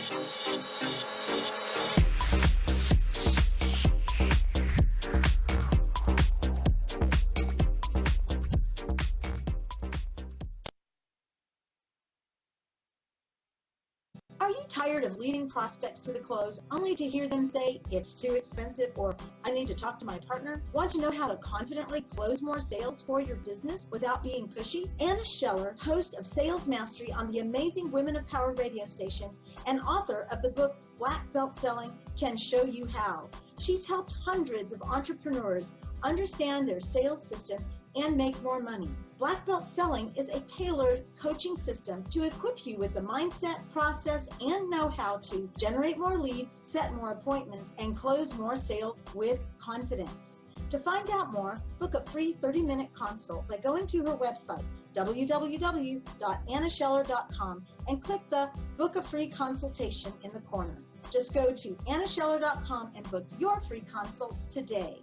Are you tired of leading prospects to the close only to hear them say, it's too expensive, or I need to talk to my partner? Want to know how to confidently close more sales for your business without being pushy? Anna Scheller, host of Sales Mastery on the Amazing Women of Power radio station and author of the book Black Belt Selling, can show you how. She's helped hundreds of entrepreneurs understand their sales system and make more money. Black Belt Selling is a tailored coaching system to equip you with the mindset, process, and know-how to generate more leads, set more appointments, and close more sales with confidence. To find out more, book a free 30-minute consult by going to her website, www.annascheller.com, and click the Book a Free Consultation in the corner. Just go to annascheller.com and book your free consult today.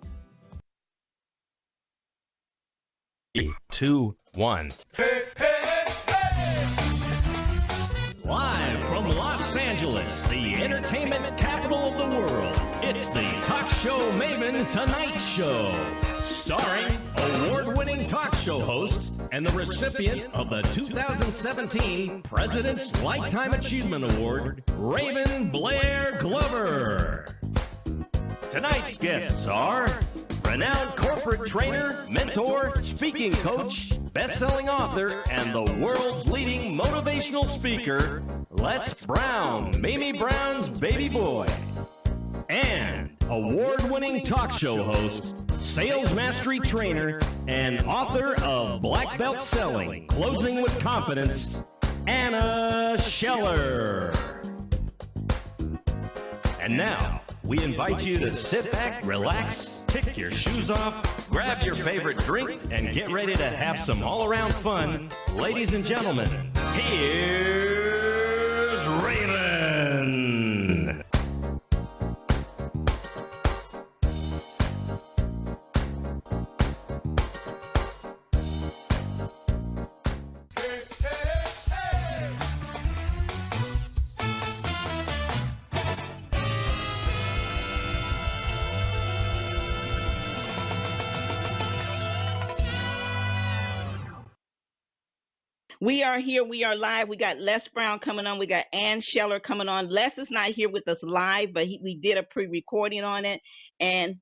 3, 2, 1. Live from Los Angeles, the entertainment capital of the world, it's the Talk Show Maven Tonight Show. Starring award-winning talk show host and the recipient of the 2017 President's Lifetime Achievement Award, Raven Blair Glover. Tonight's guests are renowned corporate trainer, mentor, speaking coach, best-selling author, and the world's leading motivational speaker, Les Brown, Mamie Brown's baby boy. And award-winning talk show host, sales mastery trainer, and author of Black Belt Selling, Closing with Confidence, Anna Scheller. And now, we invite you to sit back, relax, kick your shoes off, grab your favorite drink, and get ready to have some all-around fun. Ladies and gentlemen, here's Raven. We are here. We are live. We got Les Brown coming on. We got Ann Scheller coming on. Les is not here with us live, but we did a pre-recording on it, and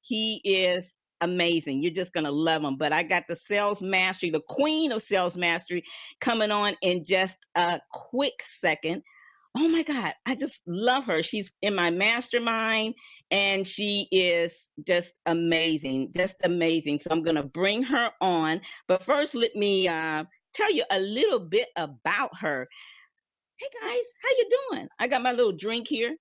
he is amazing. You're just going to love him. But I got the Sales Mastery, the queen of Sales Mastery, coming on in just a quick second. Oh, my God. I just love her. She's in my mastermind, and she is just amazing, just amazing. So I'm going to bring her on. But first, let me tell you a little bit about her. Hey guys, how you doing? I got my little drink here.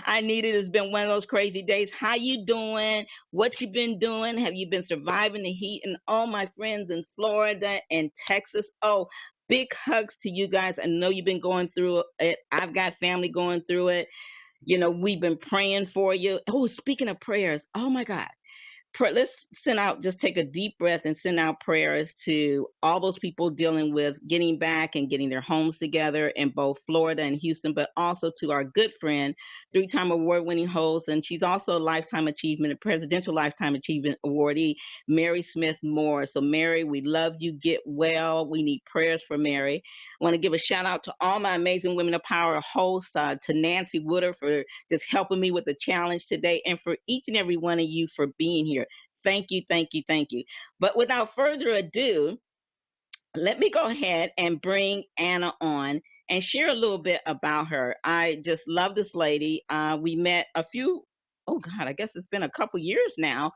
I need it. It's been one of those crazy days. How you doing? What you been doing? Have you been surviving the heat? And all my friends in Florida and Texas, oh, big hugs to you guys. I know you've been going through it. I've got family going through it. You know, we've been praying for you. Oh, speaking of prayers, oh my God. Let's send out, just take a deep breath and send out prayers to all those people dealing with getting back and getting their homes together in both Florida and Houston, but also to our good friend, 3-time award-winning host, and she's also a Lifetime Achievement, a Presidential Lifetime Achievement awardee, Mary Smith Moore. So Mary, we love you. Get well. We need prayers for Mary. I want to give a shout out to all my amazing Women of Power hosts, to Nancy Woodard for just helping me with the challenge today, and for each and every one of you for being here. Thank you, thank you, thank you. But without further ado, let me go ahead and bring Anna on and share a little bit about her. I just love this lady. We met I guess it's been a couple years now,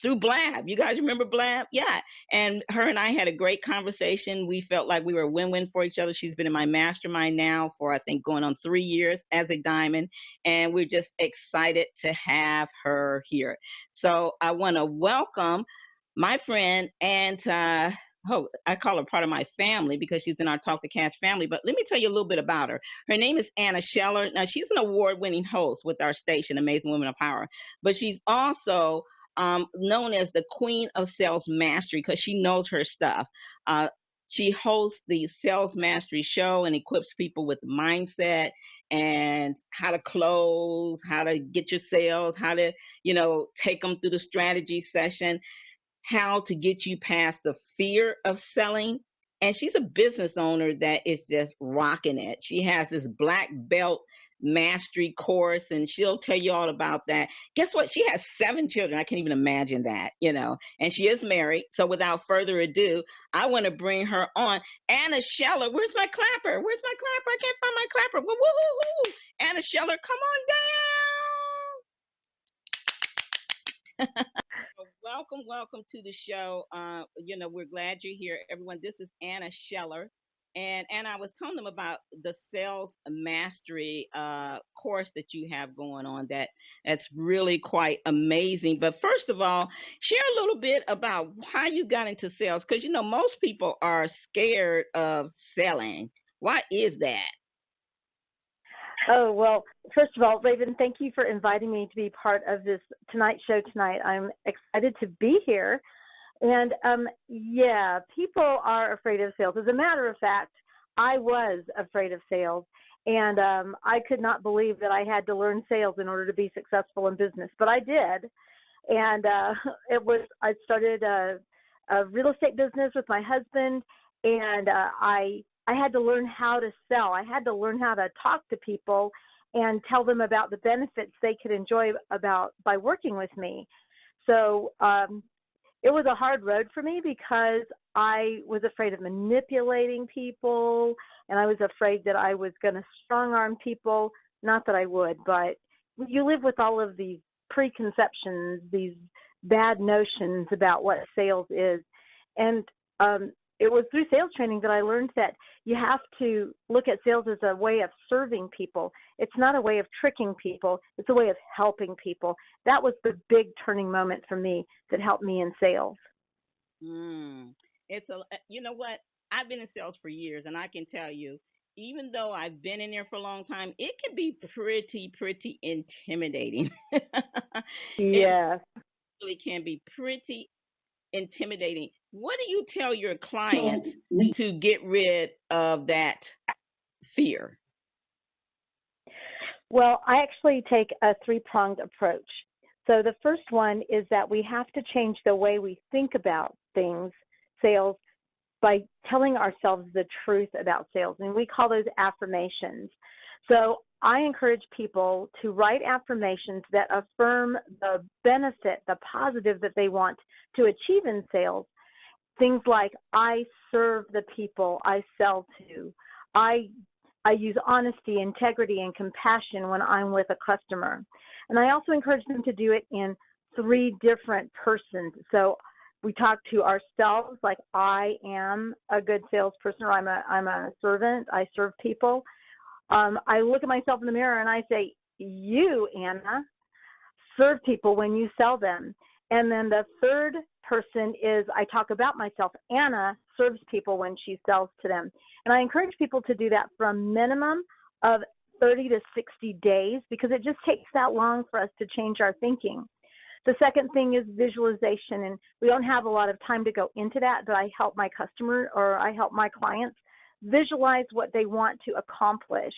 through Blab. You guys remember Blab? Yeah. And her and I had a great conversation. We felt like we were win-win for each other. She's been in my mastermind now for, I think, going on 3 years as a diamond. And we're just excited to have her here. So I want to welcome my friend, and I call her part of my family because she's in our Talk to Cash family. But let me tell you a little bit about her. Her name is Anna Scheller. Now, she's an award-winning host with our station, Amazing Women of Power. But she's also known as the Queen of Sales Mastery because she knows her stuff. She hosts the Sales Mastery Show and equips people with mindset and how to close, how to get your sales, how to, take them through the strategy session, how to get you past the fear of selling. And she's a business owner that is just rocking it. She has this black belt mastery course, and she'll tell you all about that. Guess what? She has 7 children. I can't even imagine that. And she is married. So without further ado, I want to bring her on. Anna Scheller. Where's my clapper? Where's my clapper? I can't find my clapper. Woo-hoo-hoo. Anna Scheller, come on down. Welcome to the show. We're glad you're here, everyone. This is Anna Scheller, and I was telling them about the Sales Mastery course that you have going on. That's really quite amazing. But first of all, share a little bit about how you got into sales, because most people are scared of selling. Why is that? Oh, well, first of all, Raven, thank you for inviting me to be part of this Tonight Show tonight. I'm excited to be here. And yeah, people are afraid of sales. As a matter of fact, I was afraid of sales. And I could not believe that I had to learn sales in order to be successful in business, but I did. And I started a real estate business with my husband, and I had to learn how to sell. I had to learn how to talk to people and tell them about the benefits they could enjoy by working with me. So it was a hard road for me because I was afraid of manipulating people, and I was afraid that I was going to strong arm people. Not that I would, but you live with all of these preconceptions, these bad notions about what sales is. And it was through sales training that I learned that you have to look at sales as a way of serving people. It's not a way of tricking people. It's a way of helping people. That was the big turning moment for me that helped me in sales. You know what? I've been in sales for years, and I can tell you, even though I've been in there for a long time, it can be pretty intimidating. Yeah. It really can be pretty intimidating. What do you tell your clients to get rid of that fear? Well, I actually take a 3-pronged approach. So the first one is that we have to change the way we think about things, sales, by telling ourselves the truth about sales. And we call those affirmations. So I encourage people to write affirmations that affirm the benefit, the positive that they want to achieve in sales. Things like, I serve the people I sell to. I use honesty, integrity, and compassion when I'm with a customer. And I also encourage them to do it in 3 different persons. So we talk to ourselves like, I am a good salesperson, or I'm a servant. I serve people. I look at myself in the mirror and I say, you, Anna, serve people when you sell them. And then the third person is, I talk about myself. Anna serves people when she sells to them. And I encourage people to do that for a minimum of 30 to 60 days, because it just takes that long for us to change our thinking. The second thing is visualization, and we don't have a lot of time to go into that, but I help my clients visualize what they want to accomplish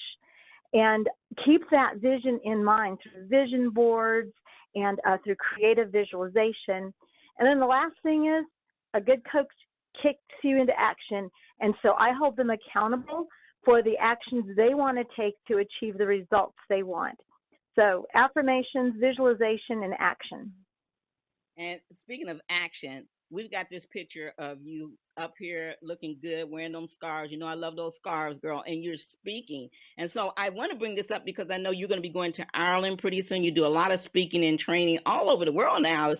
and keep that vision in mind through vision boards and through creative visualization. And then the last thing is, a good coach kicks you into action, and so I hold them accountable for the actions they want to take to achieve the results they want. So affirmations, visualization, and action. And speaking of action, we've got this picture of you up here looking good, wearing those scarves. I love those scarves, girl, and you're speaking. And so I want to bring this up because I know you're going to be going to Ireland pretty soon. You do a lot of speaking and training all over the world now.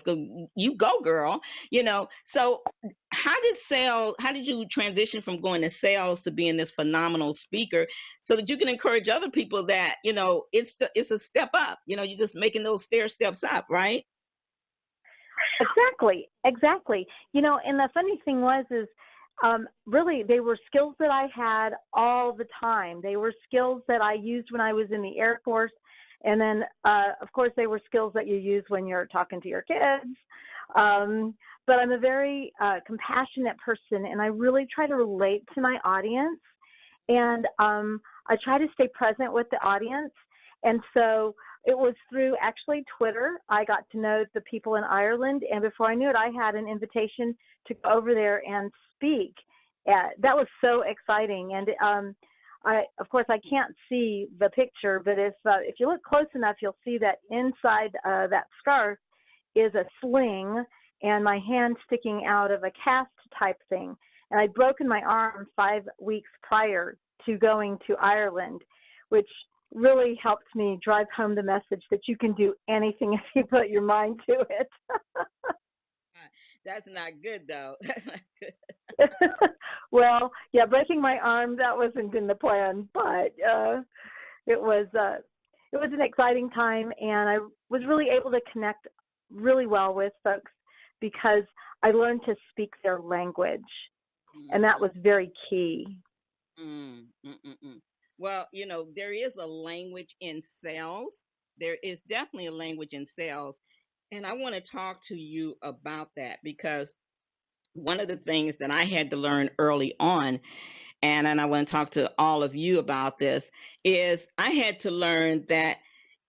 You go, girl. So how did you transition from going to sales to being this phenomenal speaker so that you can encourage other people that, it's a step up, you're just making those stair steps up, right? Exactly. And the funny thing is really they were skills that I had all the time. They were skills that I used when I was in the Air Force. And then, of course, they were skills that you use when you're talking to your kids. but I'm a very compassionate person, and I really try to relate to my audience. And I try to stay present with the audience. And so it was through actually Twitter. I got to know the people in Ireland, and before I knew it, I had an invitation to go over there and speak. That was so exciting. And of course, I can't see the picture, but if you look close enough, you'll see that inside that scarf is a sling and my hand sticking out of a cast type thing. And I'd broken my arm 5 weeks prior to going to Ireland, which really helped me drive home the message that you can do anything if you put your mind to it. That's not good, though. That's not good. Well, yeah, breaking my arm, that wasn't in the plan, but it was an exciting time, and I was really able to connect really well with folks because I learned to speak their language, and that was very key. Well, there is a language in sales. There is definitely a language in sales. And I want to talk to you about that because one of the things that I had to learn early on, and I want to talk to all of you about this, is I had to learn that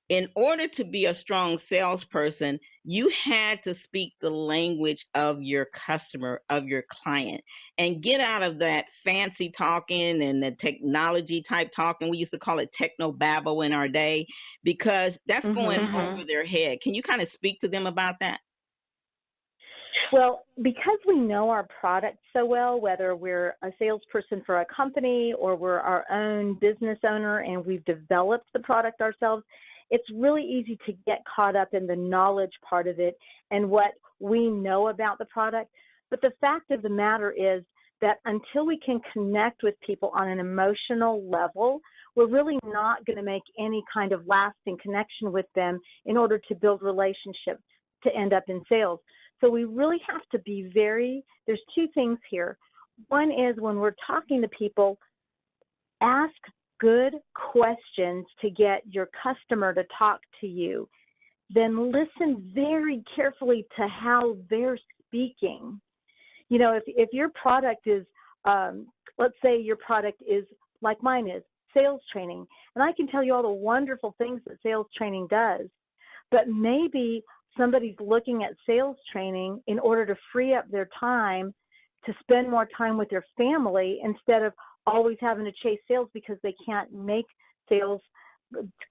in order to be a strong salesperson, you had to speak the language of your customer, of your client, and get out of that fancy talking and the technology type talking. We used to call it techno babble in our day because that's going over their head. Can you kind of speak to them about that? Well, because we know our product so well, whether we're a salesperson for a company or we're our own business owner and we've developed the product ourselves, it's really easy to get caught up in the knowledge part of it and what we know about the product. But the fact of the matter is that until we can connect with people on an emotional level, we're really not going to make any kind of lasting connection with them in order to build relationships to end up in sales. So we really have to be there's two things here. One is when we're talking to people, ask good questions to get your customer to talk to you. Then listen very carefully to how they're speaking. If your product is, let's say your product is like mine is, sales training, and I can tell you all the wonderful things that sales training does, but maybe somebody's looking at sales training in order to free up their time to spend more time with their family instead of always having to chase sales because they can't make sales,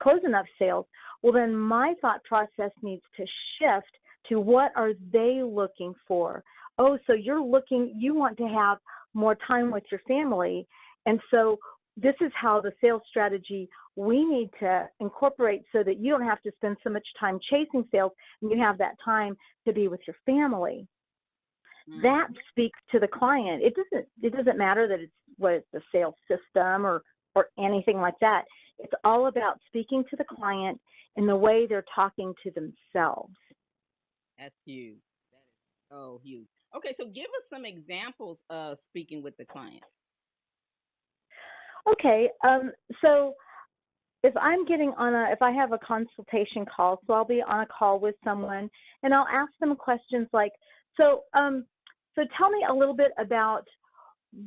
close enough sales. Well, then my thought process needs to shift to what are they looking for? Oh, so you want to have more time with your family. And so this is how the sales strategy we need to incorporate so that you don't have to spend so much time chasing sales and you have that time to be with your family. That speaks to the client. It doesn't matter that it's the sales system or anything like that. It's all about speaking to the client in the way they're talking to themselves. That's huge. That is so huge. Okay, so give us some examples of speaking with the client. Okay, so if I have a consultation call, so I'll be on a call with someone and I'll ask them questions like, so tell me a little bit about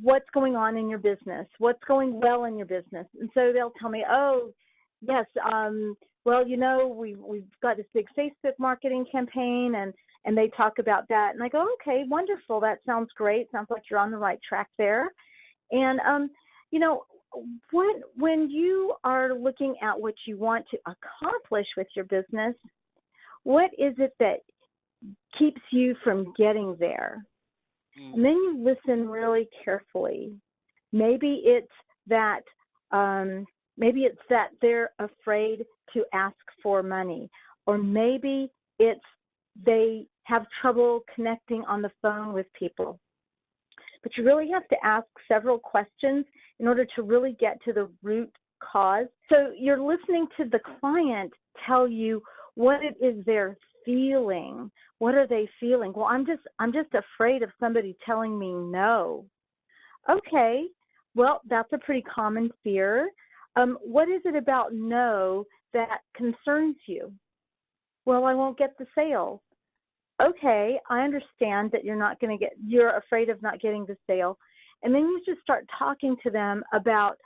what's going on in your business, what's going well in your business. And so they'll tell me, oh, yes, well, we've got this big Facebook marketing campaign and they talk about that. And I go, okay, wonderful. That sounds great. Sounds like you're on the right track there. And, when you are looking at what you want to accomplish with your business, what is it that keeps you from getting there? And then you listen really carefully. Maybe it's that they're afraid to ask for money, or maybe it's they have trouble connecting on the phone with people. But you really have to ask several questions in order to really get to the root cause. So you're listening to the client tell you what it is they're feeling. What are they feeling? Well, I'm just afraid of somebody telling me no. Okay, well, that's a pretty common fear. What is it about no that concerns you? Well, I won't get the sale. okay, I understand that you're afraid of not getting the sale. And then you just start talking to them about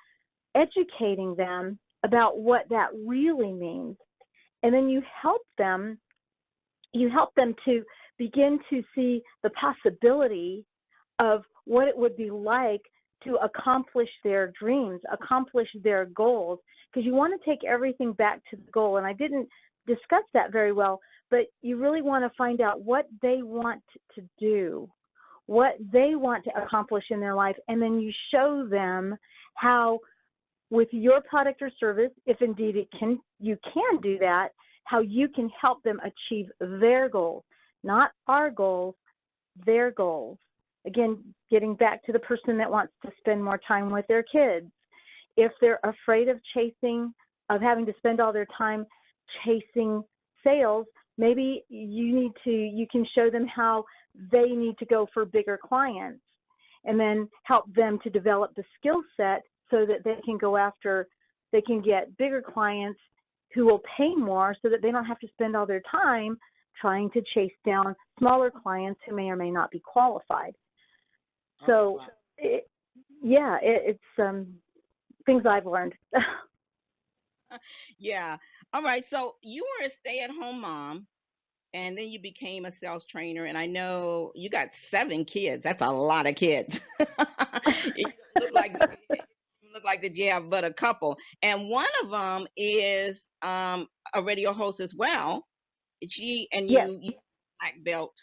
educating them about what that really means. And then you help them to begin to see the possibility of what it would be like to accomplish their dreams, accomplish their goals, because you want to take everything back to the goal. And I didn't discuss that very well, but you really want to find out what they want to do, what they want to accomplish in their life, and then you show them how, with your product or service, if indeed you can do that, how you can help them achieve their goals, not our goals, their goals. Again, getting back to the person that wants to spend more time with their kids. If they're afraid of having to spend all their time chasing sales, maybe you can show them how they need to go for bigger clients, and then help them to develop the skill set so that they can get bigger clients who will pay more, so that they don't have to spend all their time trying to chase down smaller clients who may or may not be qualified. So, it's things I've learned. Yeah. All right. So you were a stay-at-home mom, and then you became a sales trainer. And I know you got 7 kids. That's a lot of kids. You look like that you have but a couple. And one of them is a radio host as well. Yes. You black belt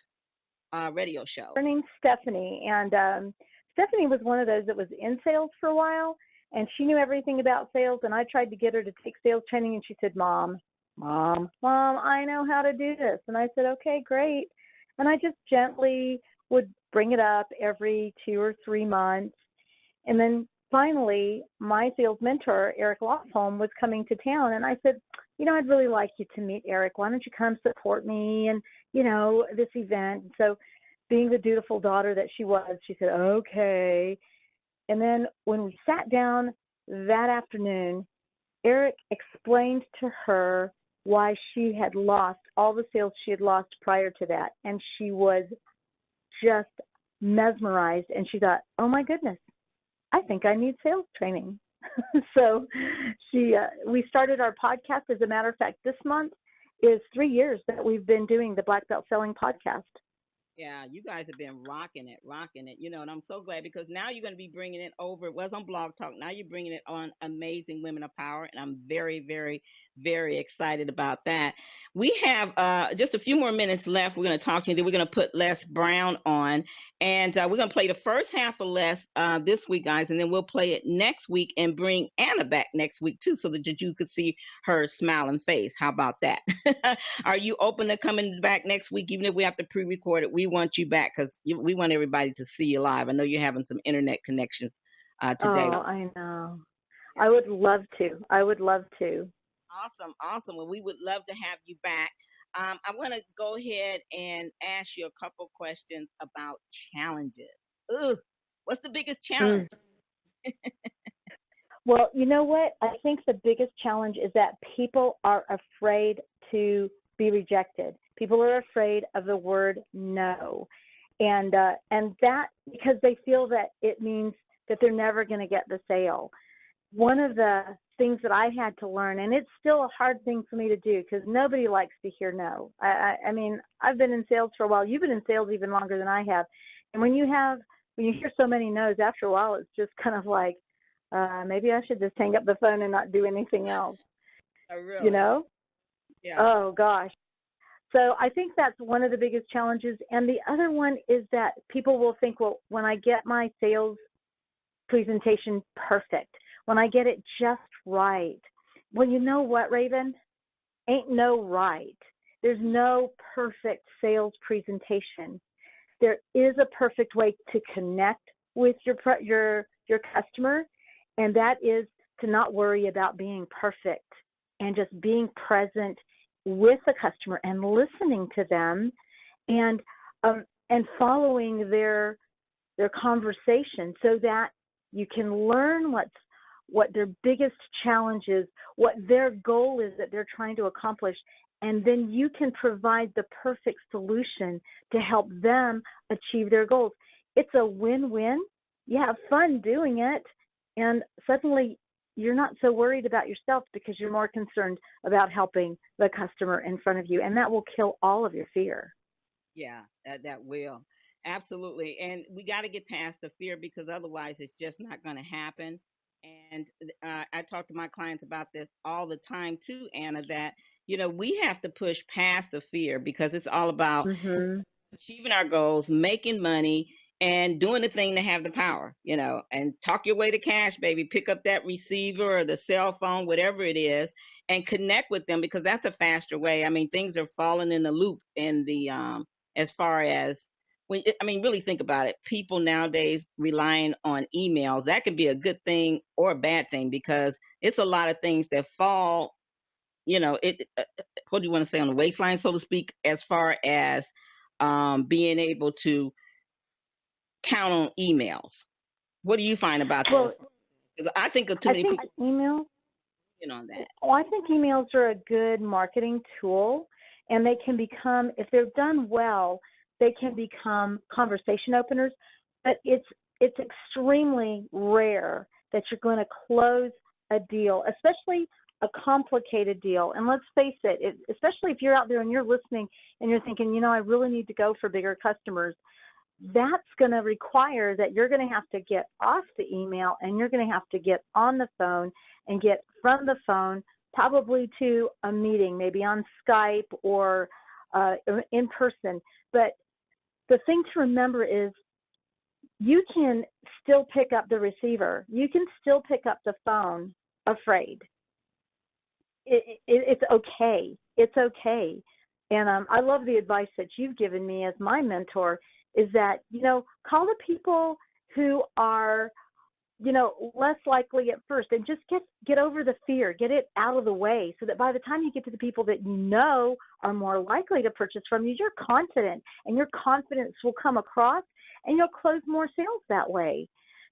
radio show. Her name's Stephanie, and Stephanie was one of those that was in sales for a while, and she knew everything about sales, and I tried to get her to take sales training, and she said, Mom, I know how to do this. And I said, okay, great. And I just gently would bring it up every 2 or 3 months. And then finally, my sales mentor, Eric Lofholm, was coming to town, and I said, I'd really like you to meet Eric. Why don't you come support me and, this event? And so being the dutiful daughter that she was, she said, okay. And then when we sat down that afternoon, Eric explained to her why she had lost all the sales she had lost prior to that. And she was just mesmerized. And she thought, oh, my goodness, I think I need sales training. So we started our podcast. As a matter of fact, this month is 3 years that we've been doing the Black Belt Selling podcast. Yeah, you guys have been rocking it, and I'm so glad, because now you're going to be bringing it over. It was on Blog Talk. Now you're bringing it on Amazing Women of Power, and I'm very, very, very excited about that. We have just a few more minutes left. We're going to talk to you. Then we're going to put Les Brown on, and we're going to play the first half of Les this week, guys, and then we'll play it next week and bring Anna back next week, too, so that you could see her smiling face. How about that? Are you open to coming back next week, even if we have to pre-record it? We want you back, because we want everybody to see you live. I know you're having some internet connection today. Oh, I know. I would love to. Awesome. Well, we would love to have you back. I want to go ahead and ask you a couple questions about challenges. What's the biggest challenge? Well, you know what? I think the biggest challenge is that people are afraid to be rejected. People are afraid of the word no. And that, because they feel that it means that they're never going to get the sale. One of the things that I had to learn, and it's still a hard thing for me to do, because nobody likes to hear no. I mean, I've been in sales for a while. You've been in sales even longer than I have. And when you hear so many no's, after a while, it's just kind of like, maybe I should just hang up the phone and not do anything else. Oh, really? Yeah. Oh, gosh. So I think that's one of the biggest challenges. And the other one is that people will think, well, when I get my sales presentation perfect, when I get it just right, well, you know what, Raven? Ain't no right. There's no perfect sales presentation. There is a perfect way to connect with your customer, and that is to not worry about being perfect and just being present with the customer and listening to them, and following their conversation, so that you can learn what their biggest challenge is, what their goal is that they're trying to accomplish, and then you can provide the perfect solution to help them achieve their goals. It's a win-win. You have fun doing it, and suddenly you're not so worried about yourself because you're more concerned about helping the customer in front of you, and that will kill all of your fear. Yeah, that will. Absolutely. And we got to get past the fear because otherwise it's just not going to happen. And I talk to my clients about this all the time too, Anna, that, we have to push past the fear because it's all about Mhm. achieving our goals, making money, and doing the thing to have the power, and talk your way to cash, baby. Pick up that receiver or the cell phone, whatever it is, and connect with them because that's a faster way. I mean, things are falling in the loop in the as far as really think about it. People nowadays relying on emails. That can be a good thing or a bad thing because it's a lot of things that fall, it what do you want to say, on the waistline, so to speak, as far as being able to count on emails. What do you find about this? Well, Because I think of too I many think people email on that. Well, I think emails are a good marketing tool, and they can become, if they're done well, they can become conversation openers. But it's extremely rare that you're going to close a deal, especially a complicated deal. And let's face it, especially if you're out there and you're listening and you're thinking, I really need to go for bigger customers. That's going to require that you're going to have to get off the email and you're going to have to get on the phone and get from the phone probably to a meeting, maybe on Skype or in person. But the thing to remember is you can still pick up the receiver. You can still pick up the phone afraid. It's okay. It's okay. And I love the advice that you've given me as my mentor is that, call the people who are, less likely at first and just get over the fear, get it out of the way so that by the time you get to the people that are more likely to purchase from you, you're confident and your confidence will come across and you'll close more sales that way.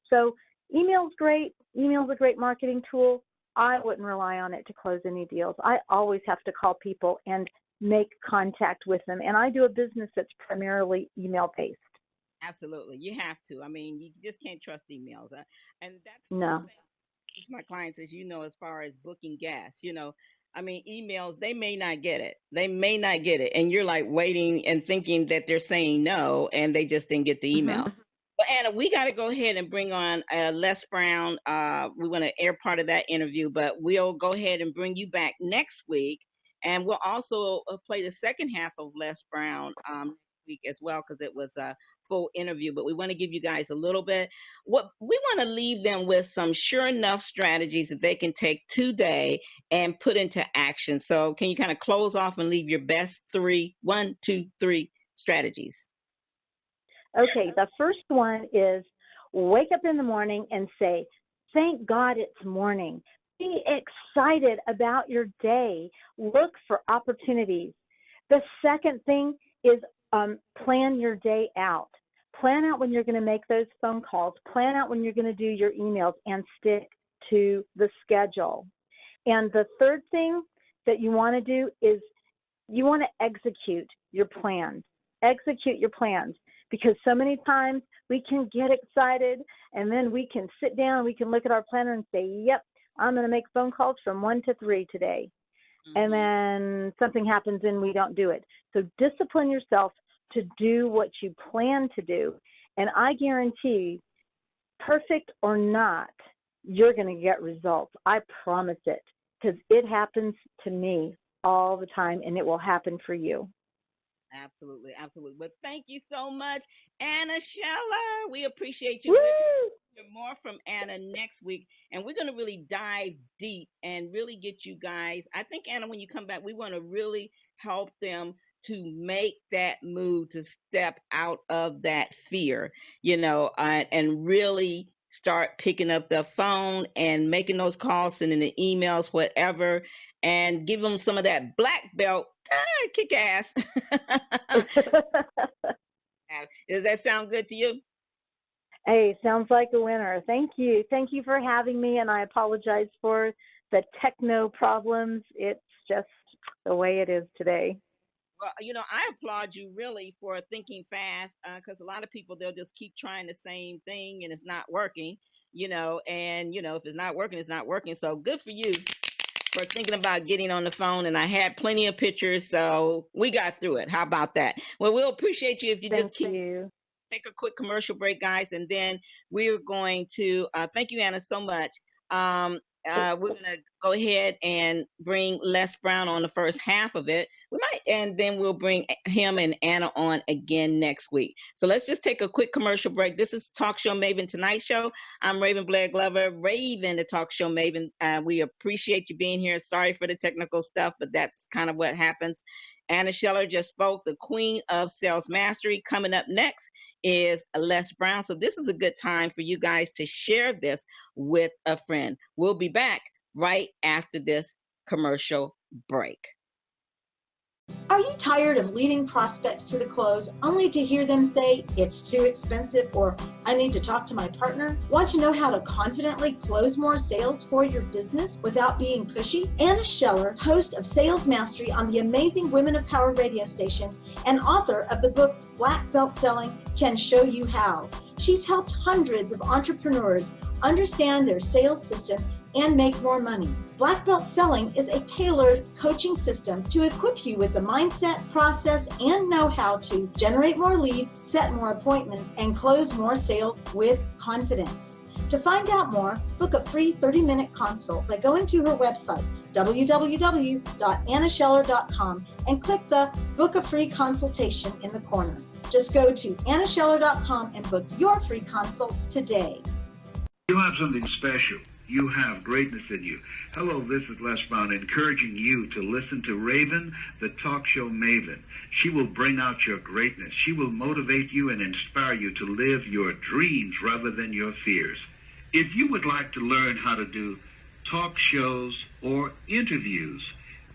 So email's great. Email's a great marketing tool. I wouldn't rely on it to close any deals. I always have to call people and make contact with them. And I do a business that's primarily email-based. Absolutely. You have to. I mean, you just can't trust emails. And that's the No. same with my clients, as as far as booking gas. Emails, they may not get it. They may not get it. And you're like waiting and thinking that they're saying no, and they just didn't get the email. Mm-hmm. But Anna, we got to go ahead and bring on Les Brown. We want to air part of that interview, but we'll go ahead and bring you back next week. And we'll also play the second half of Les Brown next week as well, because it was a full interview. But we want to give you guys a little bit. What we want to leave them with some sure enough strategies that they can take today and put into action. So can you kind of close off and leave your best 1, 2, 3 strategies? Okay, the first one is wake up in the morning and say, thank God it's morning. Be excited about your day. Look for opportunities. The second thing is plan your day out. Plan out when you're going to make those phone calls. Plan out when you're going to do your emails and stick to the schedule. And the third thing that you want to do is you want to execute your plans. Execute your plans. Because so many times we can get excited and then we can sit down, we can look at our planner and say, yep, I'm going to make phone calls from 1 to 3 today. Mm-hmm. And then something happens and we don't do it. So discipline yourself to do what you plan to do. And I guarantee, perfect or not, you're going to get results. I promise it, because it happens to me all the time and it will happen for you. Absolutely, absolutely. But thank you so much, Anna Scheller. We appreciate you. Woo! We'll hear more from Anna next week, and we're going to really dive deep and really get you guys. I think, Anna, when you come back, we want to really help them to make that move, to step out of that fear, and really start picking up the phone and making those calls, sending the emails, whatever, and give them some of that black belt kick ass. Does that sound good to you? Hey, sounds like a winner. Thank you. Thank you for having me, and I apologize for the techno problems. It's just the way it is today. Well, I applaud you really for thinking fast, because a lot of people, they'll just keep trying the same thing and it's not working, and if it's not working, it's not working. So good for you for thinking about getting on the phone. And I had plenty of pictures, so we got through it. How about that? Well, we'll appreciate you if you just Thank keep you. take a quick commercial break, guys, and then we're going to thank you, Anna, so much. We're going to go ahead and bring Les Brown on the first half of it. We might, and then we'll bring him and Anna on again next week. So let's just take a quick commercial break. This is Talk Show Maven Tonight Show. I'm Raven Blair Glover, Raven, the Talk Show Maven. We appreciate you being here. Sorry for the technical stuff, but that's kind of what happens. Anna Scheller just spoke, the queen of sales mastery. Coming up next is Les Brown. So this is a good time for you guys to share this with a friend. We'll be back right after this commercial break. Are you tired of leading prospects to the close only to hear them say, it's too expensive, or I need to talk to my partner? Want to know how to confidently close more sales for your business without being pushy? Anna Scheller, host of Sales Mastery on the amazing Women of Power radio station and author of the book Black Belt Selling, can show you how. She's helped hundreds of entrepreneurs understand their sales system and make more money. Black Belt Selling is a tailored coaching system to equip you with the mindset, process, and know-how to generate more leads, set more appointments, and close more sales with confidence. To find out more, book a free 30-minute consult by going to her website, www.annascheller.com, and click the Book a Free Consultation in the corner. Just go to annascheller.com and book your free consult today. You have something special. You have greatness in you. Hello, this is Les Brown, encouraging you to listen to Raven, the talk show Maven. She will bring out your greatness. She will motivate you and inspire you to live your dreams rather than your fears. If you would like to learn how to do talk shows or interviews,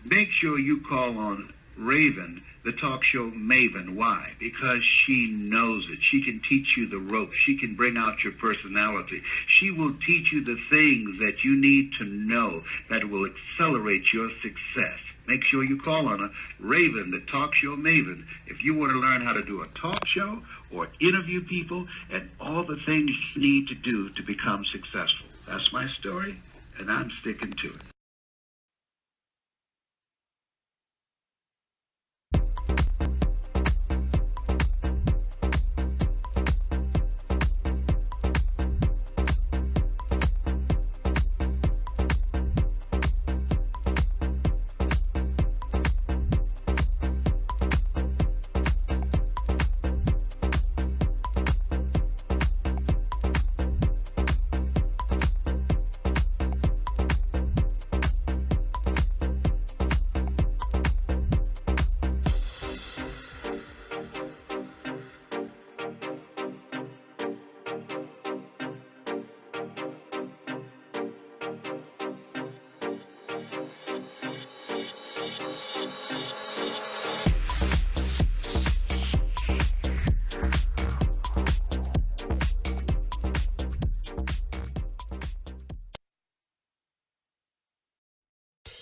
make sure you call on Raven, the talk show Maven. Why? Because she knows it. She can teach you the ropes. She can bring out your personality. She will teach you the things that you need to know that will accelerate your success. Make sure you call on her, Raven, the talk show Maven, if you want to learn how to do a talk show or interview people and all the things you need to do to become successful. That's my story, and I'm sticking to it.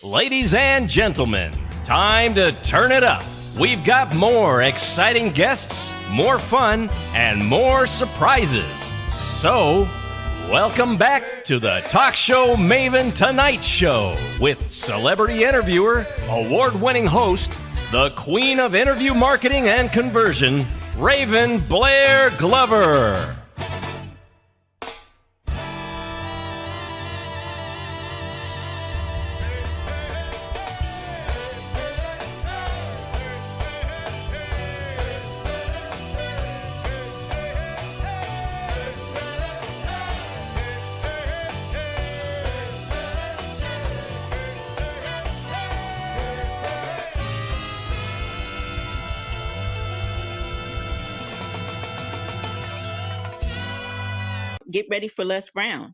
Ladies and gentlemen, time to turn it up. We've got more exciting guests, more fun, and more surprises. So, welcome back to the Talk Show Maven Tonight Show with celebrity interviewer, award-winning host, the queen of interview marketing and conversion, Raven Blair Glover. Get ready for Les Brown.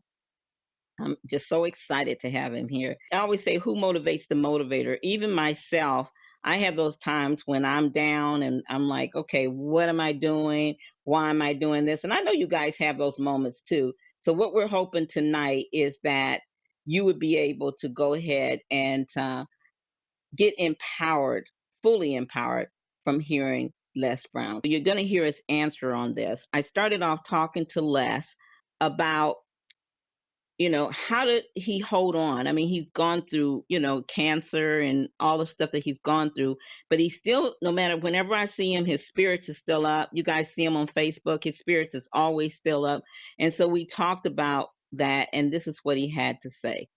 I'm just so excited to have him here. I always say, who motivates the motivator? Even myself, I have those times when I'm down and I'm like, okay, what am I doing? Why am I doing this? And I know you guys have those moments too. So what we're hoping tonight is that you would be able to go ahead and get empowered, fully empowered from hearing Les Brown. So you're going to hear his answer on this. I started off talking to Les about, how did he hold on? I mean, he's gone through, cancer and all the stuff that he's gone through, but he's still, no matter, whenever I see him, his spirits is still up. You guys see him on Facebook, his spirits is always still up. And so we talked about that, and this is what he had to say.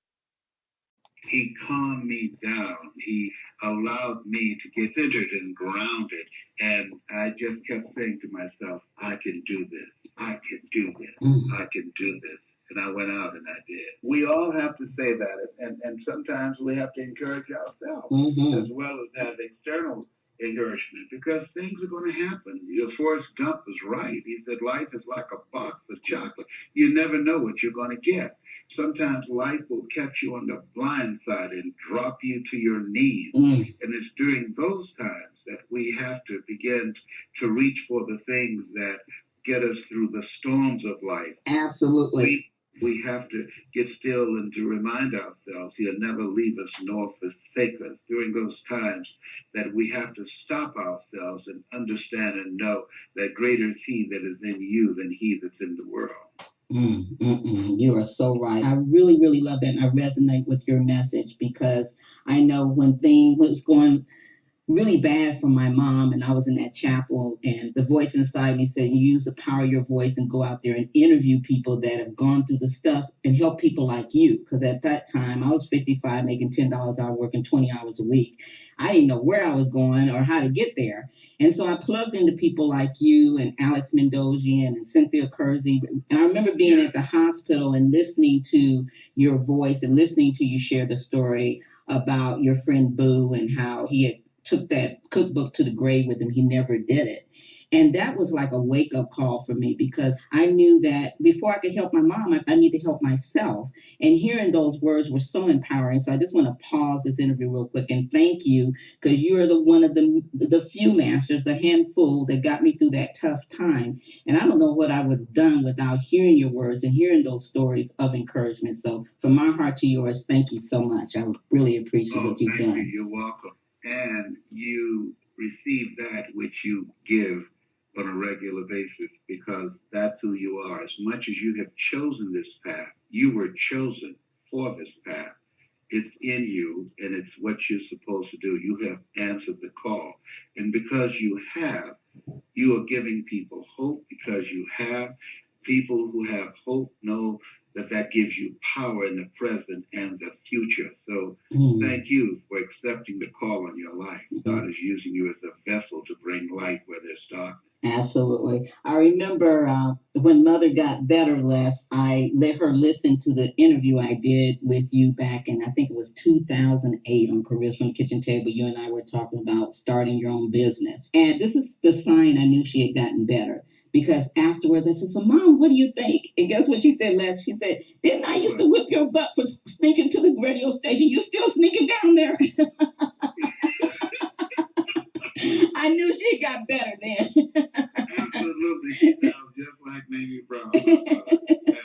He calmed me down. He allowed me to get centered and grounded. And I just kept saying to myself, I can do this. I can do this. I can do this. And I went out and I did. We all have to say that. And sometimes we have to encourage ourselves as well as have external encouragement, because things are going to happen. Forrest Gump was right. He said life is like a box of chocolate. You never know what you're going to get. Sometimes life will catch you on the blind side and drop you to your knees. And it's during those times that we have to begin to reach for the things that get us through the storms of life. Absolutely. We have to get still and to remind ourselves He'll never leave us nor forsake us. During those times that we have to stop ourselves and understand and know that greater is He that is in you than he that's in the world. You are so right. I really, really love that. And I resonate with your message, because I know when things was going really bad for my mom, and I was in that chapel, and the voice inside me said, you use the power of your voice and go out there and interview people that have gone through the stuff and help people like you. Because at that time I was 55, making $10 an hour, working 20 hours a week. I didn't know where I was going or how to get there. And so I plugged into people like you and Alex Mendozian and Cynthia Kersey. And I remember being at the hospital and listening to your voice and listening to you share the story about your friend Boo and how he had took that cookbook to the grave with him. He never did it. And that was like a wake-up call for me, because I knew that before I could help my mom, I need to help myself. And hearing those words were so empowering. So I just want to pause this interview real quick and thank you, because you are one of the few masters, the handful that got me through that tough time. And I don't know what I would have done without hearing your words and hearing those stories of encouragement. So from my heart to yours, thank you so much. I really appreciate what you've done. Thank you. You're welcome. And you receive that which you give on a regular basis, because that's who you are. As much as you have chosen this path, you were chosen for this path. It's in you, and it's what you're supposed to do. You have answered the call. And because you have, you are giving people hope. Because you have, people who have hope know that gives you power in the present and the future. So thank you for accepting the call on your life. God is using you as a vessel to bring light where there's darkness. Absolutely. I remember when Mother got better, Les, I let her listen to the interview I did with you back in, I think it was 2008 on Careers from the Kitchen Table. You and I were talking about starting your own business. And this is the sign I knew she had gotten better. Because afterwards I said, so Mom, what do you think? And guess what she said, Les? She said, didn't I used to whip your butt for sneaking to the radio station? You still sneaking down there? I knew she got better then. Absolutely. She sounds just like Mamie Brown. Yeah.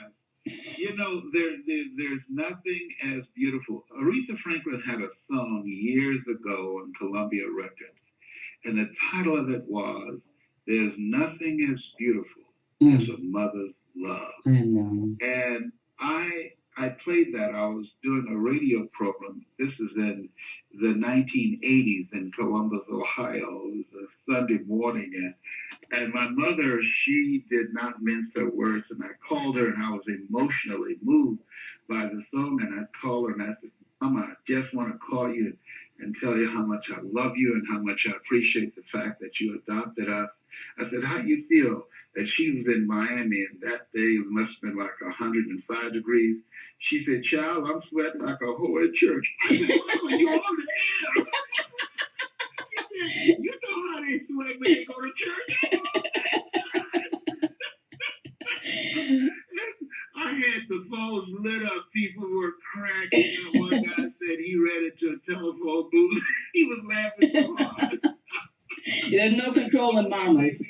There's nothing as beautiful. Aretha Franklin had a song years ago on Columbia Records, and the title of it was, There's Nothing as Beautiful as a Mother's Love. I know. And I played that. I was doing a radio program. This is in the 1980s in Columbus, Ohio. It was a Sunday morning, and my mother, she did not mince her words, and I called her, and I was emotionally moved by the song, and I called her, and I said, Mama, I just want to call you and tell you how much I love you and how much I appreciate the fact that you adopted us. I said, how do you feel? And she was in Miami, and that day it must have been like 105 degrees. She said, child, I'm sweating like a whore in church. I said, Mama, you're on the air. She said, you know how they sweat when they go to church? I had the phones lit up. People were cracking up. One guy said he ran into a telephone booth. He was laughing so hard. There's no controlling mamas.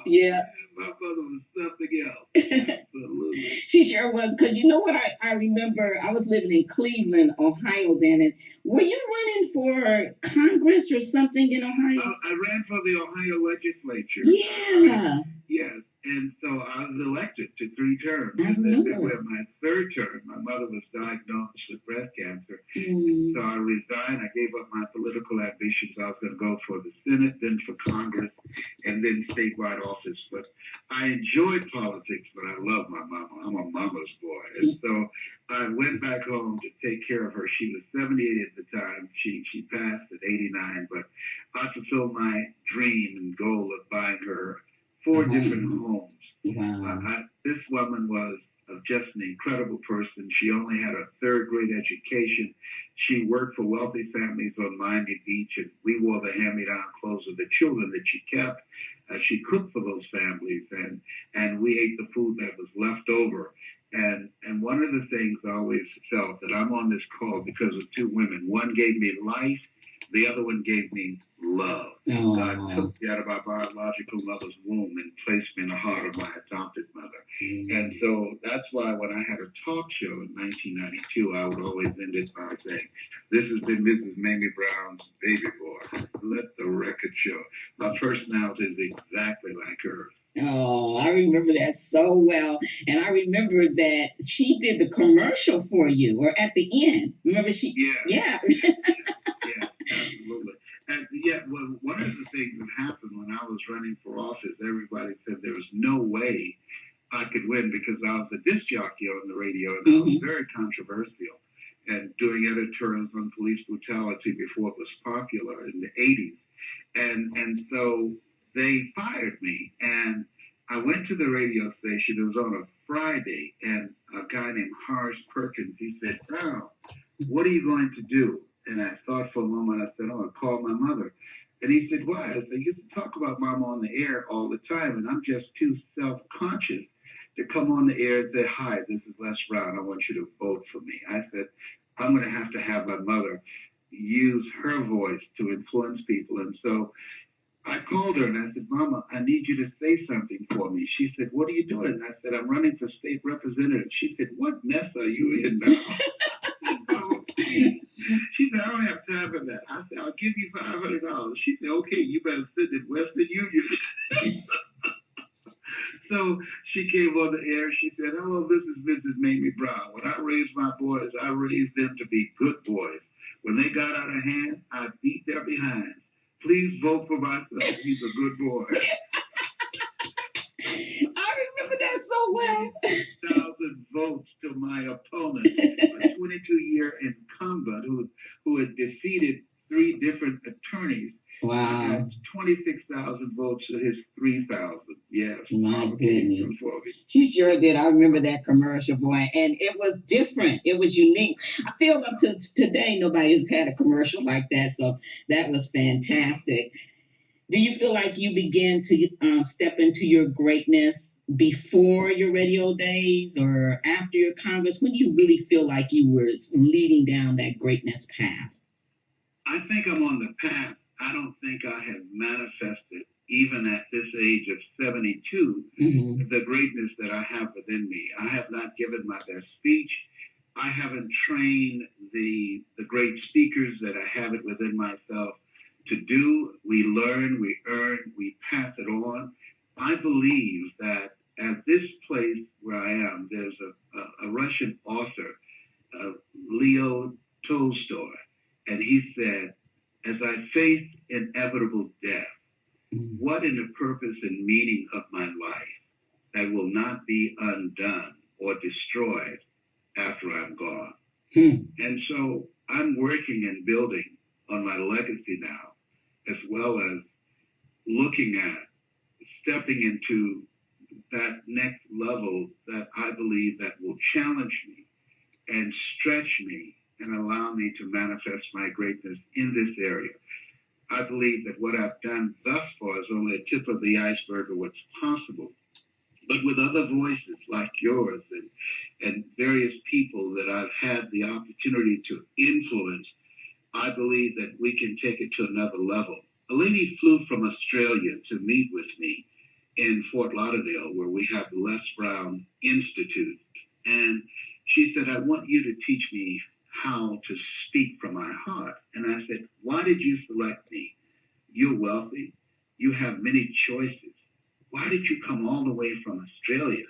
Yeah. My mother was something else. Absolutely. She sure was, because you know what I remember? I was living in Cleveland, Ohio then, and were you running for Congress or something in Ohio? I ran for the Ohio legislature. Yeah. Yes, and so I was elected to 3 terms. I And then remember. in my 3rd term, my mother was diagnosed with breast cancer. Mm. So I resigned. I gave up my political ambitions. I was going to go for the Senate, then for Congress, and then statewide office. But I enjoyed politics, but I love my mama. I'm a mama's boy. And so I went back home to take care of her. She was 78 at the time. She passed at 89, but I fulfilled my dream and goal of buying her 4 different homes. Wow. This woman was just an incredible person. She only had a 3rd grade education. She worked for wealthy families on Miami Beach, and we wore the hand-me-down clothes of the children that she kept. She cooked for those families, and we ate the food that was left over. And one of the things I always felt that I'm on this call because of 2 women. One gave me life. The other one gave me love. Oh. God took me out of my biological mother's womb and placed me in the heart of my adopted mother. And so that's why when I had a talk show in 1992, I would always end it by saying, "This has been Mrs. Mamie Brown's baby boy. Let the record show." My personality is exactly like hers. Oh, I remember that so well. And I remember that she did the commercial for you, or at the end. Remember she? Yeah. Yeah, absolutely. And well, one of the things that happened when I was running for office, everybody said there was no way I could win because I was a disc jockey on the radio, and I was very controversial and doing editorials on police brutality before it was popular in the 80s. And so they fired me, and I went to the radio station. It was on a Friday, and a guy named Horace Perkins, he said, "Brown, what are you going to do?" And I thought for a moment. I said, "Oh, I'll call my mother." And he said, "Why?" I said, "You used to talk about Mama on the air all the time, and I'm just too self-conscious to come on the air and say, 'Hi, this is Les Brown. I want you to vote for me.'" I said, "I'm going to have my mother use her voice to influence people." And so I called her and I said, "Mama, I need you to say something for me." She said, "What are you doing?" And I said, "I'm running for state representative." She said, "What mess are you in now?" She said, "I don't have time for that." I said, "I'll give you $500. She said, "Okay, you better sit in Western Union." So she came on the air. She said, "Hello, this is Mrs. Mamie Brown. When I raised my boys, I raised them to be good boys. When they got out of hand, I beat their behinds. Please vote for my son. He's a good boy." I remember that so well. 1,000 votes to my opponent, a 22-year incumbent who had defeated 3 different attorneys. Wow. I got 26,000 votes to his 3,000. Yes. My goodness. She sure did. I remember that commercial, boy. And it was different. It was unique. Still up to today, nobody has had a commercial like that. So that was fantastic. Do you feel like you began to step into your greatness before your radio days or after your Congress? When do you really feel like you were leading down that greatness path? I think I'm on the path. I don't think I have manifested, even at this age of 72, the greatness that I have within me. I have not given my best speech. I haven't trained the great speakers that I have it within myself to do. We learn, we earn, we pass it on. I believe that at this place where I am, there's a Russian author, Leo Tolstoy, and he said, "As I face inevitable death, what is the purpose and meaning of my life that will not be undone or destroyed after I'm gone?" And so I'm working and building on my legacy now, as well as looking at stepping into that next level that I believe that will challenge me and stretch me and allow me to manifest my greatness in this area. I believe that what I've done thus far is only a tip of the iceberg of what's possible. But with other voices like yours and various people that I've had the opportunity to influence, I believe that we can take it to another level. A lady flew from Australia to meet with me, in Fort Lauderdale where we have the Les Brown Institute. And she said, I want you to teach me how to speak from my heart. And I said, why did you select me? You're wealthy. You have many choices. Why did you come all the way from Australia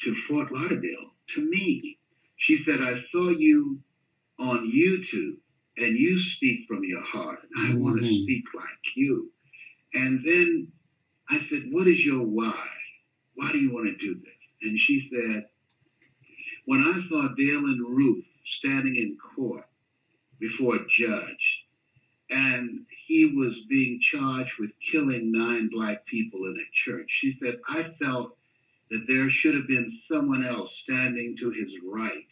to Fort Lauderdale to me? She said, I saw you on YouTube and you speak from your heart. And I want to speak like you. And then I said, what is your why? Why do you want to do this? And she said, when I saw Dale and Ruth standing in court before a judge, and he was being charged with killing 9 black people in a church, she said, I felt that there should have been someone else standing to his right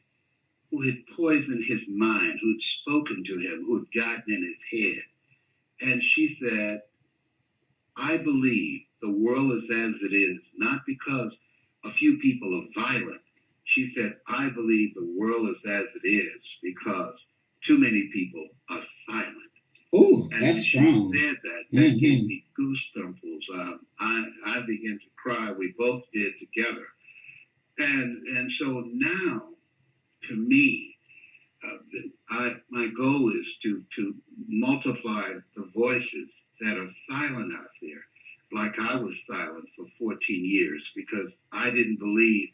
who had poisoned his mind, who had spoken to him, who had gotten in his head. And she said, I believe the world is as it is, not because a few people are violent. She said, I believe the world is as it is because too many people are silent. Ooh, and that's when strong. she said that gave me goosebumps. I began to cry. We both did together. And so now, to me, my goal is to multiply the voices that are silent out there, like I was silent for 14 years because I didn't believe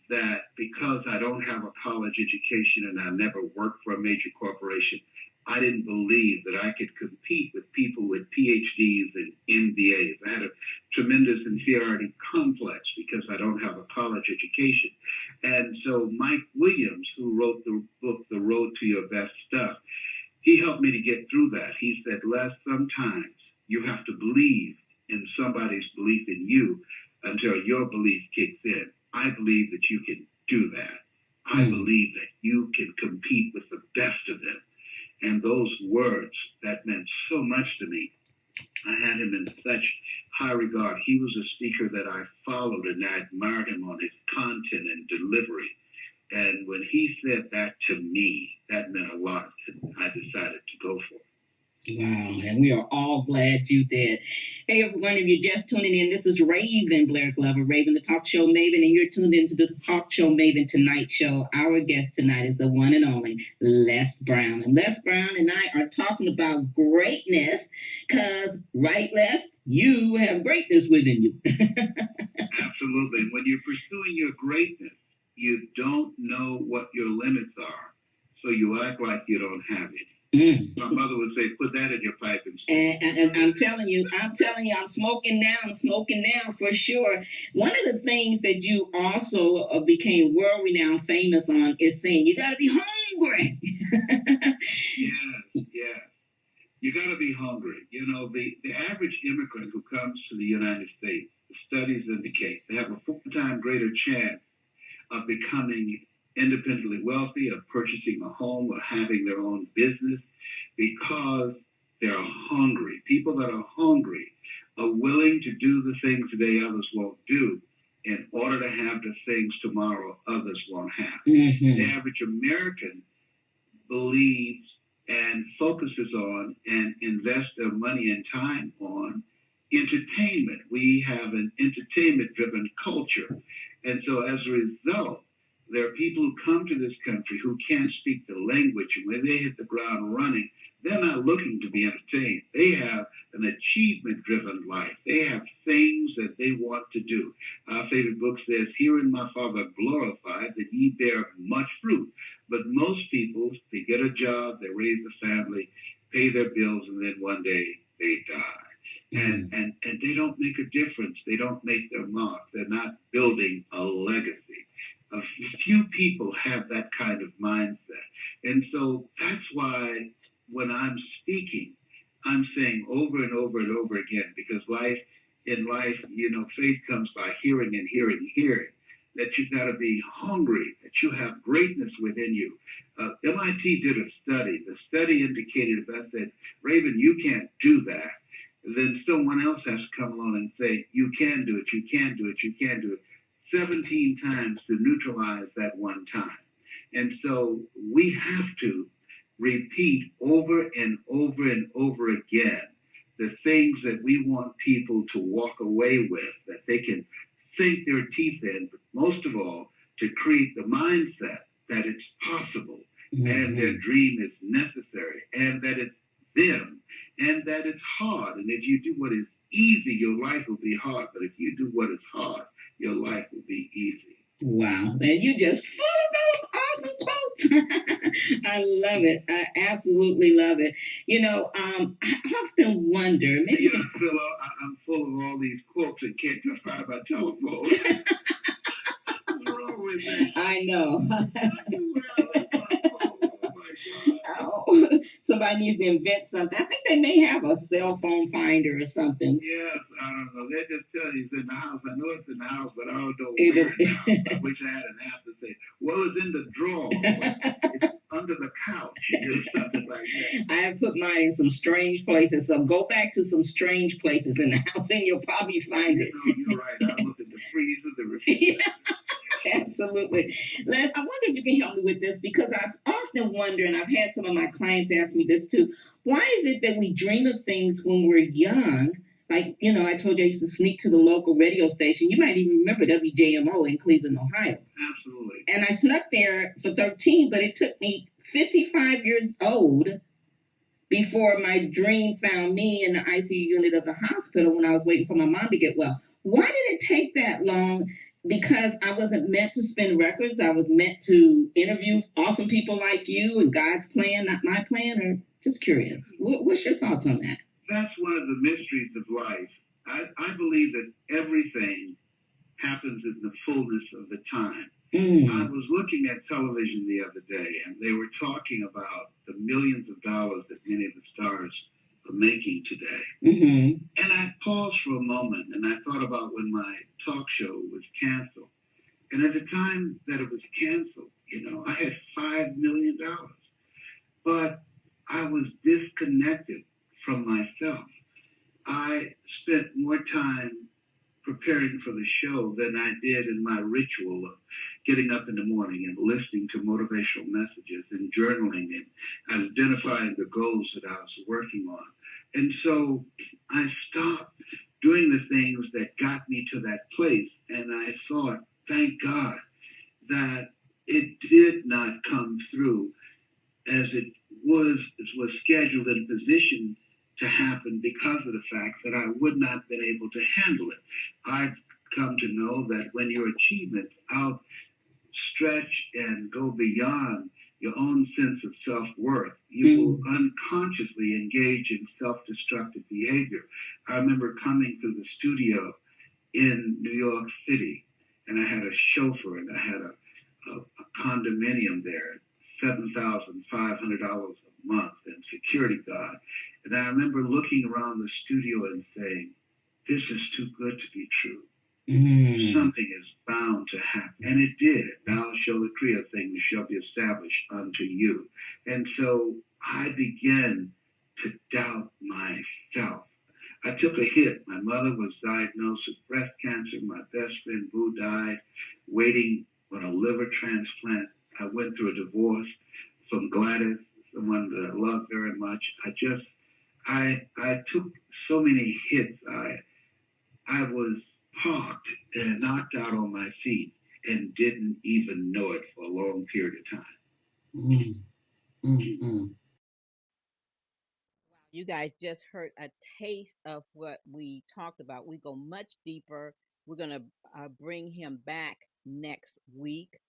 that because I don't have a college education and I never worked for a major corporation, I didn't believe that I could compete with people with PhDs and MBAs. I had a tremendous inferiority complex because I don't have a college education. And so Mike Williams, who wrote the book, The Road to Your Best Stuff, he helped me to get through that. He said, Les, sometimes you have to believe in somebody's belief in you until your belief kicks in. I believe that you can do that. I believe that you can compete with the best of them. And those words, that meant so much to me. I had him in such high regard. He was a speaker that I followed and I admired him on his content and delivery. And when he said that to me, that meant a lot. And I decided to go for it. Wow, and we are all glad you did. Hey, everyone, if you're just tuning in, this is Raven Blair Glover, Raven, the Talk Show Maven, and you're tuned into the Talk Show Maven Tonight Show. Our guest tonight is the one and only Les Brown. And Les Brown and I are talking about greatness because, right, Les, you have greatness within you. Absolutely. And when you're pursuing your greatness, you don't know what your limits are, so you act like you don't have it. My mother would say, put that in your pipe and smoke. And I'm telling you, I'm smoking now for sure. One of the things that you also became world-renowned famous on is saying, you got to be hungry. Yes. You got to be hungry. You know, the average immigrant who comes to the United States, the studies indicate they have a 4-time greater chance of becoming independently wealthy, of purchasing a home, or having their own business because they're hungry. People that are hungry are willing to do the things today others won't do in order to have the things tomorrow others won't have. The average American believes and focuses on and invests their money and time on entertainment. We have an entertainment-driven culture. And so as a result, there are people who come to this country who can't speak the language, and when they hit the ground running, they're not looking to be entertained. They have an achievement-driven life. They have things that they want to do. Our favorite book says, herein my Father glorified, that ye bear much fruit. But most people, they get a job, they raise a family, pay their bills, and then one day they die. And they don't make a difference. They don't make their mark. They're not building a legacy. A few people have that kind of mindset. And so that's why when I'm speaking, I'm saying over and over and over again, because in life, you know, faith comes by hearing and hearing and hearing, that you've got to be hungry, that you have greatness within you. MIT did a study. The study indicated that said, Raven, you can't do that. Then someone else has to come along and say, you can do it, you can do it, you can do it. 17 times to neutralize that one time. And so we have to repeat over and over and over again the things that we want people to walk away with, that they can sink their teeth in, but most of all, to create the mindset that it's possible and their dream is necessary and that it's them and that it's hard. And if you do what is easy, your life will be hard. But if you do what is hard, your life will be easy. Wow, and you just full of those awesome quotes. I love it. I absolutely love it. You know, I often wonder, maybe you know, Phil, I'm full of all these quotes and can't just find my telephone. What's wrong with that? I know. Oh, oh, somebody needs to invent something. I think they may have a cell phone finder or something. Yes, I don't know. They just tell you it's in the house. I know it's in the house, but I don't know where now. I wish I had an app to say, well, it's in the drawer. It's under the couch. Something like that. I have put mine in some strange places. So go back to some strange places in the house and you'll probably find it. No, you're right. I looked at the freezer, the refrigerator. Absolutely. Les, I wonder if you can help me with this because I've often wondered, and I've had some of my clients ask me this too, why is it that we dream of things when we're young? Like, you know, I told you I used to sneak to the local radio station. You might even remember WJMO in Cleveland, Ohio. Absolutely. And I snuck there for 13, but it took me 55 years old before my dream found me in the ICU unit of the hospital when I was waiting for my mom to get well. Why did it take that long? Because I wasn't meant to spin records. I was meant to interview awesome people like you and God's plan, not my plan, or just curious. What's your thoughts on that? That's one of the mysteries of life. I believe that everything happens in the fullness of the time. I was looking at television the other day, and they were talking about the millions of dollars that many of the stars are making today. And I paused for a moment, and I thought about when my talk show was canceled. And at the time that it was canceled, you know, I had $5 million. But I was disconnected from myself. I spent more time preparing for the show than I did in my ritual of getting up in the morning and listening to motivational messages and journaling and identifying the goals that I was working on. And so I stopped doing the things that got me to that place. And I thought, thank God that it did not come through as it was scheduled and positioned to happen because of the fact that I would not have been able to handle it. I've come to know that when your achievements outstretch and go beyond your own sense of self-worth, you will unconsciously engage in self-destructive behavior. I remember coming to the studio in New York City, and I had a chauffeur, and I had a condominium there, $7,500 a month, and security guard. And I remember looking around the studio and saying, this is too good to be true. Something is bound to happen. And it did. Thou shalt decree a thing that shall be established unto you. And so I began to doubt myself. I took a hit. My mother was diagnosed with breast cancer. My best friend Boo died waiting on a liver transplant. I went through a divorce from Gladys, someone that I loved very much. I took so many hits. I was parked and knocked out on my feet and didn't even know it for a long period of time. You guys just heard a taste of what we talked about. We go much deeper. We're going to bring him back next week.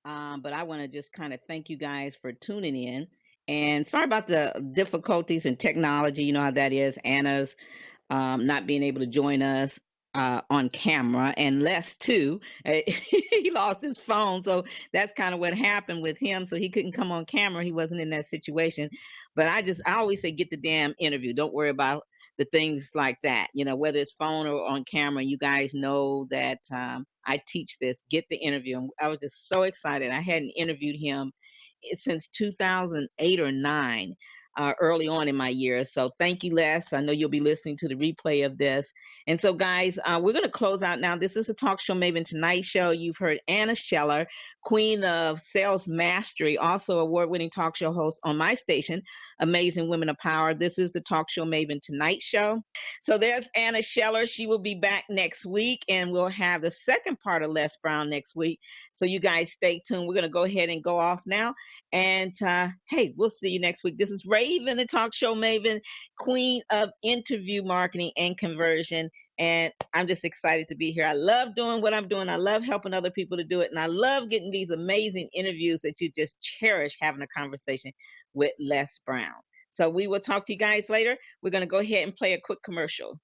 But I want to just kind of thank you guys for tuning in. And sorry about the difficulties in technology. You know how that is. Anna's not being able to join us on camera, and Les too. He lost his phone, so that's kind of what happened with him. So he couldn't come on camera. He wasn't in that situation. But I always say, get the damn interview. Don't worry about the things like that. You know, whether it's phone or on camera. You guys know that I teach this. Get the interview. And I was just so excited. I hadn't interviewed him since 2008 or 9. Early on in my years. So thank you, Les. I know you'll be listening to the replay of this. And so, guys, we're going to close out now. This is a Talk Show Maven Tonight Show. You've heard Anna Scheller, queen of sales mastery, also award-winning talk show host on my station, Amazing Women of Power. This is the Talk Show Maven Tonight Show. So there's Anna Scheller. She will be back next week, and we'll have the second part of Les Brown next week. So you guys stay tuned. We're going to go ahead and go off now. And hey, we'll see you next week. This is Raven, the Talk Show Maven, queen of interview marketing and conversion. And I'm just excited to be here. I love doing what I'm doing. I love helping other people to do it. And I love getting these amazing interviews that you just cherish having a conversation with Les Brown. So we will talk to you guys later. We're going to go ahead and play a quick commercial.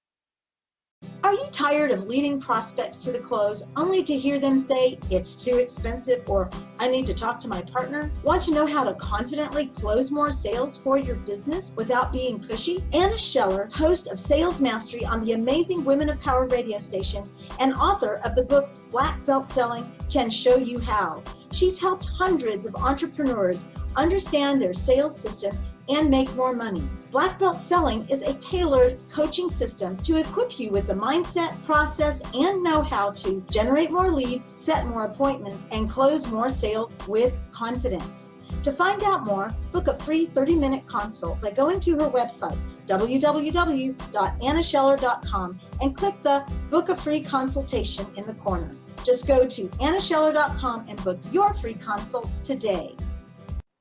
Are you tired of leading prospects to the close only to hear them say, it's too expensive, or I need to talk to my partner? Want to know how to confidently close more sales for your business without being pushy? Anna Scheller, host of Sales Mastery on the Amazing Women of Power radio station and author of the book Black Belt Selling, can show you how. She's helped hundreds of entrepreneurs understand their sales system and make more money. Black Belt Selling is a tailored coaching system to equip you with the mindset, process, and know-how to generate more leads, set more appointments, and close more sales with confidence. To find out more, book a free 30-minute consult by going to her website, www.annascheller.com, and click the Book a Free Consultation in the corner. Just go to annascheller.com and book your free consult today.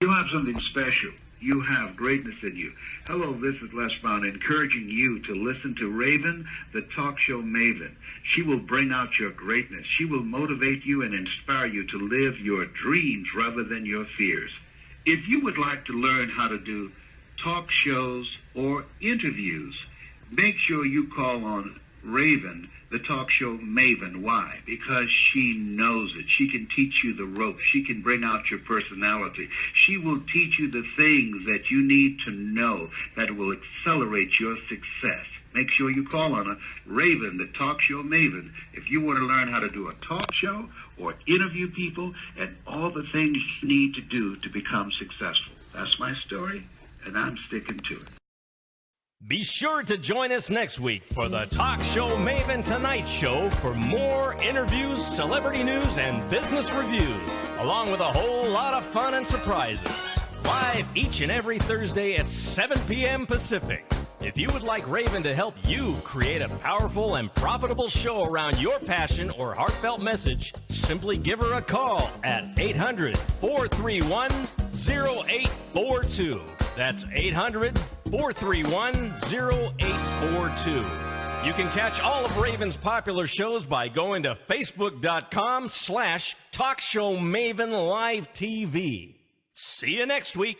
You have something special. You have greatness in you. Hello, this is Les Brown, encouraging you to listen to Raven, the talk show Maven. She will bring out your greatness. She will motivate you and inspire you to live your dreams rather than your fears. If you would like to learn how to do talk shows or interviews, make sure you call on Raven, the talk show Maven. Why? Because she knows it. She can teach you the ropes. She can bring out your personality. She will teach you the things that you need to know that will accelerate your success. Make sure you call on her, Raven, the talk show Maven, if you want to learn how to do a talk show or interview people and all the things you need to do to become successful. That's my story, and I'm sticking to it. Be sure to join us next week for the Talk Show Maven Tonight Show for more interviews, celebrity news, and business reviews, along with a whole lot of fun and surprises. Live each and every Thursday at 7 p.m. Pacific. If you would like Raven to help you create a powerful and profitable show around your passion or heartfelt message, simply give her a call at 800-431-0842. That's 800-431-0842. You can catch all of Raven's popular shows by going to facebook.com/TalkShowMavenLiveTV. See you next week.